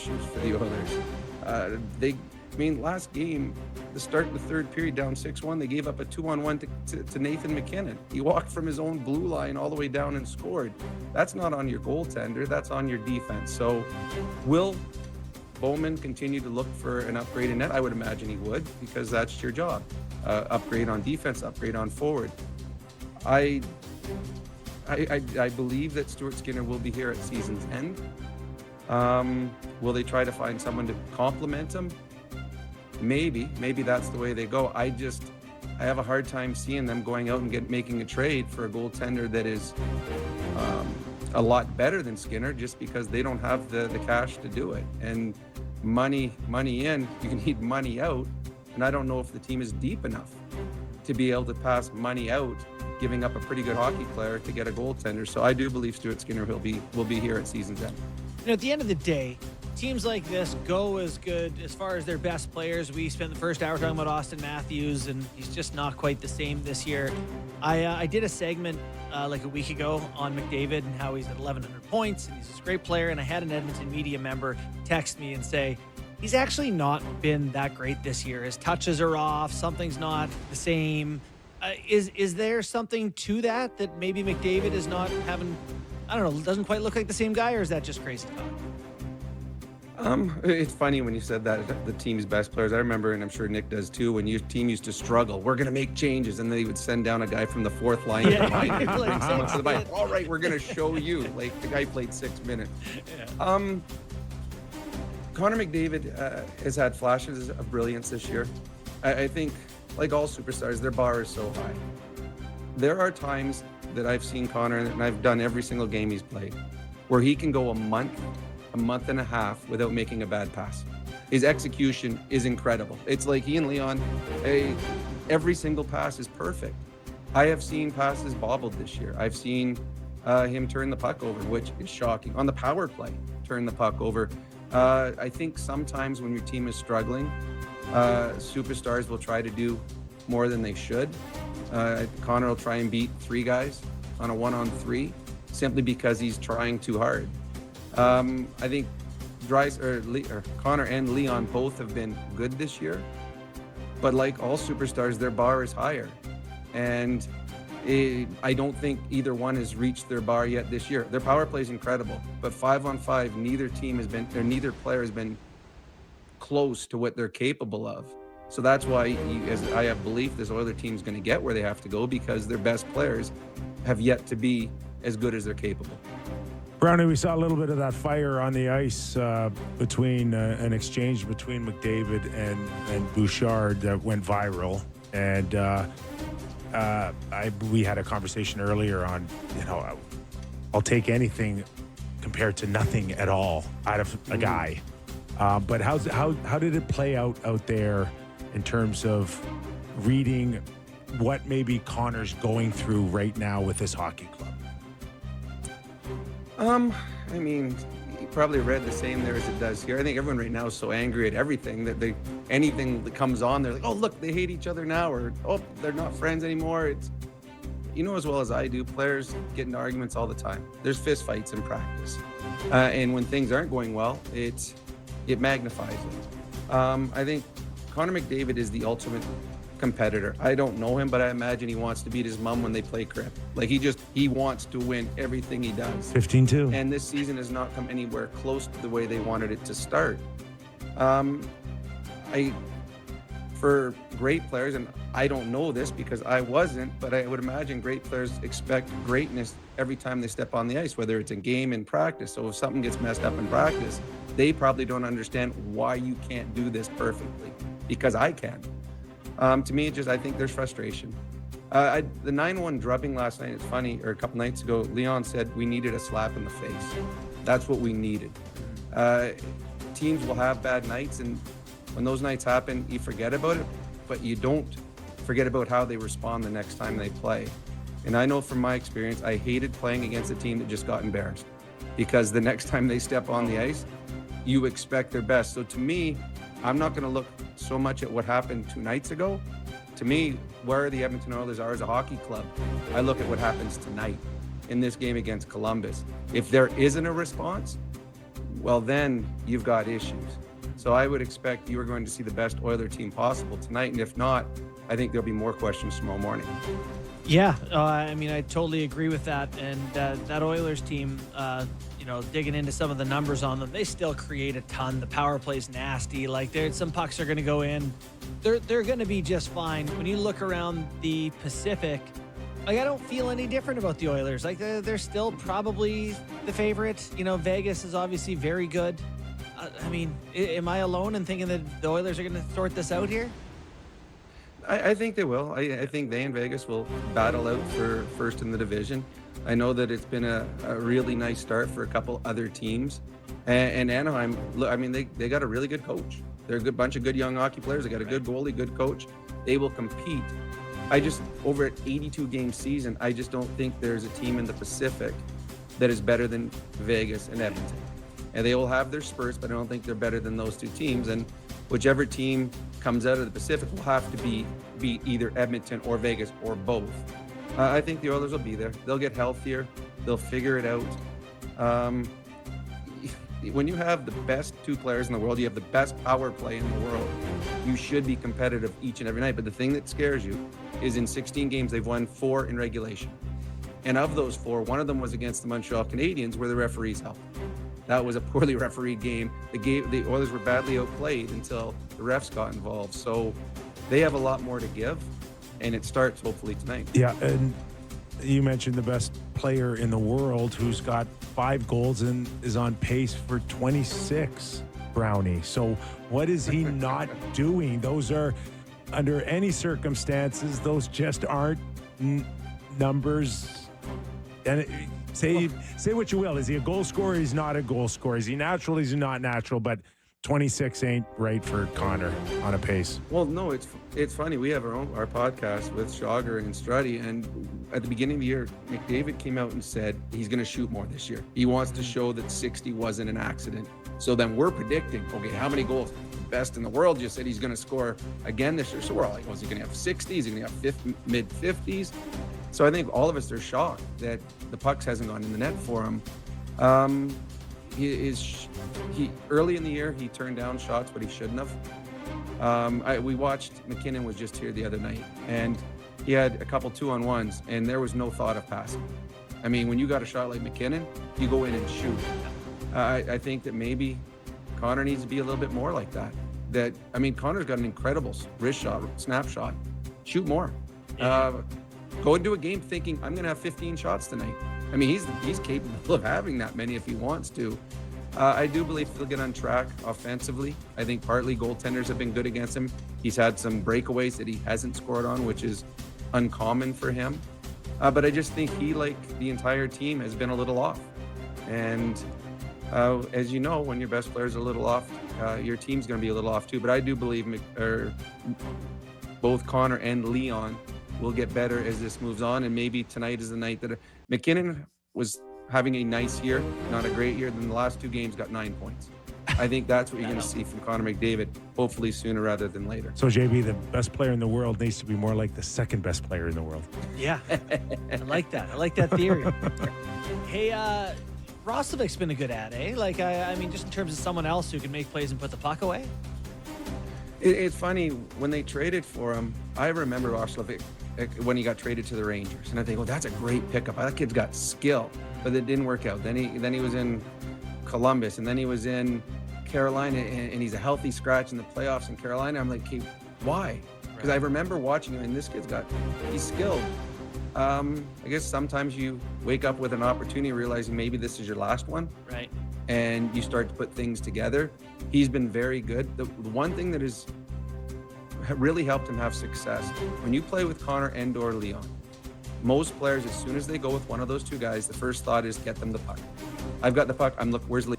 issues for the Oilers. Last game, the start of the third period down 6-1, they gave up a 2-on-1 to Nathan McKinnon. He walked from his own blue line all the way down and scored. That's not on your goaltender, that's on your defense. So will Bowman continue to look for an upgrade in net? I would imagine he would, because that's your job. Upgrade on defense, upgrade on forward. I believe that Stuart Skinner will be here at season's end. Will they try to find someone to complement him? Maybe that's the way they go. I have a hard time seeing them going out and making a trade for a goaltender that is a lot better than Skinner, just because they don't have the cash to do it. And money in, you can need money out. And I don't know if the team is deep enough to be able to pass money out, giving up a pretty good hockey player to get a goaltender. So I do believe Stuart Skinner will be here at season's end. At the end of the day, teams like this go as good as far as their best players. We spent the first hour talking about Austin Matthews, and he's just not quite the same this year. I did a segment like a week ago on McDavid and how he's at 1,100 points, and he's a great player. And I had an Edmonton media member text me and say, he's actually not been that great this year. His touches are off. Something's not the same. Is there something to that maybe McDavid is not having, I don't know, doesn't quite look like the same guy, or is that just crazy talk? It's funny when you said that, the team's best players. I remember, and I'm sure Nick does too, when your team used to struggle, we're going to make changes, and they would send down a guy from the fourth line. All right, we're going to show you. Like, the guy played 6 minutes. Yeah. Connor McDavid has had flashes of brilliance this year. I think, like all superstars, their bar is so high. There are times that I've seen Connor, and I've done every single game he's played, where he can go a month and a half without making a bad pass. His execution is incredible. It's like he and Leon, every single pass is perfect. I have seen passes bobbled this year. I've seen him turn the puck over, which is shocking. On the power play, turn the puck over. I think sometimes when your team is struggling, superstars will try to do more than they should. Connor will try and beat 3 guys on a 1-on-3 simply because he's trying too hard. I think Connor and Leon both have been good this year, but like all superstars, their bar is higher. And I don't think either one has reached their bar yet this year. Their power play is incredible, but 5-on-5, neither player has been close to what they're capable of. So that's why, as I have belief, this Oilers team is going to get where they have to go, because their best players have yet to be as good as they're capable. Brownie, we saw a little bit of that fire on the ice between an exchange between McDavid and Bouchard that went viral. And we had a conversation earlier on, I'll take anything compared to nothing at all out of a guy. But how did it play out there in terms of reading what maybe Connor's going through right now with his hockey club? You probably read the same there as it does here. I think everyone right now is so angry at everything that anything that comes on, they're like, oh, look, they hate each other now, or, oh, they're not friends anymore. It's, as well as I do, players get into arguments all the time. There's fist fights in practice. And when things aren't going well, it magnifies it. I think Connor McDavid is the ultimate competitor. I don't know him, but I imagine he wants to beat his mom when they play crip. Like, he wants to win everything he does. 15-2. And this season has not come anywhere close to the way they wanted it to start. For great players, and I don't know this because I wasn't, but I would imagine great players expect greatness every time they step on the ice, whether it's in game, in practice. So if something gets messed up in practice, they probably don't understand why you can't do this perfectly, because I can. To me, I think there's frustration. The 9-1 drubbing last night, it's funny, or a couple nights ago, Leon said we needed a slap in the face. That's what we needed. Teams will have bad nights, and when those nights happen, you forget about it, but you don't forget about how they respond the next time they play. And I know from my experience, I hated playing against a team that just got embarrassed, because the next time they step on the ice, you expect their best. So to me, I'm not going to look so much at what happened 2 nights ago. To me, where the Edmonton Oilers are as a hockey club, I look at what happens tonight in this game against Columbus. If there isn't a response, well, then you've got issues. So I would expect you are going to see the best Oiler team possible tonight. And if not, I think there'll be more questions tomorrow morning. Yeah, I mean, I totally agree with that. And that Oilers team, digging into some of the numbers on them, they still create a ton. The power play's nasty. Like, some pucks are going to go in. They're going to be just fine. When you look around the Pacific, like, I don't feel any different about the Oilers. Like, they're still probably the favorite. Vegas is obviously very good. I mean, am I alone in thinking that the Oilers are going to sort this out here? I think they will. I think they and Vegas will battle out for first in the division. I know that it's been a really nice start for a couple other teams. And Anaheim, I mean, they got a really good coach. They're a good bunch of good young hockey players. They got a good goalie, good coach. They will compete. Over an 82-game season, I just don't think there's a team in the Pacific that is better than Vegas and Edmonton. And they will have their spurts, but I don't think they're better than those two teams. And whichever team comes out of the Pacific will have to be either Edmonton or Vegas or both. I think the Oilers will be there. They'll get healthier. They'll figure it out. When you have the best two players in the world, you have the best power play in the world, you should be competitive each and every night. But the thing that scares you is in 16 games, they've won 4 in regulation. And of those 4, one of them was against the Montreal Canadiens, where the referees helped. That was a poorly refereed game. The Oilers were badly outplayed until the refs got involved. So they have a lot more to give, and it starts hopefully tonight. Yeah, and you mentioned the best player in the world who's got 5 goals and is on pace for 26, Brownie. So what is he not doing? Those are, under any circumstances, those just aren't numbers. And say what you will. Is he a goal scorer? He's not a goal scorer. Is he natural? He's not natural. But 26 ain't right for Connor on a pace. Well, no, it's funny. We have our podcast with Schauger and Struddy, and at the beginning of the year, McDavid came out and said he's going to shoot more this year. He wants to show that 60 wasn't an accident. So then we're predicting, okay, how many goals? Best in the world just said he's going to score again this year. So we're all like, was he going to have 60s? Is he going to have mid-50s? So I think all of us are shocked that the pucks hasn't gone in the net for him. He early in the year, he turned down shots, but he shouldn't have. We watched, McKinnon was just here the other night, and he had a couple 2-on-1s, and there was no thought of passing. I mean, when you got a shot like McKinnon, you go in and shoot. I think that maybe Connor needs to be a little bit more like that. Connor's got an incredible wrist shot, snapshot. Shoot more. Go into a game thinking, I'm going to have 15 shots tonight. I mean, he's capable of having that many if he wants to. I do believe he'll get on track offensively. I think partly goaltenders have been good against him. He's had some breakaways that he hasn't scored on, which is uncommon for him. But I just think he, like the entire team, has been a little off. And as you know, when your best player's a little off, your team's going to be a little off too. But I do believe both Connor and Leon will get better as this moves on. And maybe tonight is the night that McKinnon was having a nice year, not a great year. Then the last 2 games got 9 points. I think that's what you're going to see from Connor McDavid, hopefully sooner rather than later. So, JB, the best player in the world needs to be more like the second best player in the world. Yeah, I like that. I like that theory. Hey, Rostovic's been a good ad, eh? Like, I mean, just in terms of someone else who can make plays and put the puck away. It's funny, when they traded for him, I remember Roslovic when he got traded to the Rangers, and I think, well, that's a great pickup. That kid's got skill, but it didn't work out. Then he was in Columbus, and then he was in Carolina, and he's a healthy scratch in the playoffs in Carolina. I'm like, okay, why? Because I remember watching him, and this kid's he's skilled. I guess sometimes you wake up with an opportunity, realizing maybe this is your last one. Right. And you start to put things together. He's been very good. The one thing that has really helped him have success, when you play with Connor and/or Leon, most players, as soon as they go with one of those two guys, the first thought is get them the puck. I've got the puck. Where's Leon?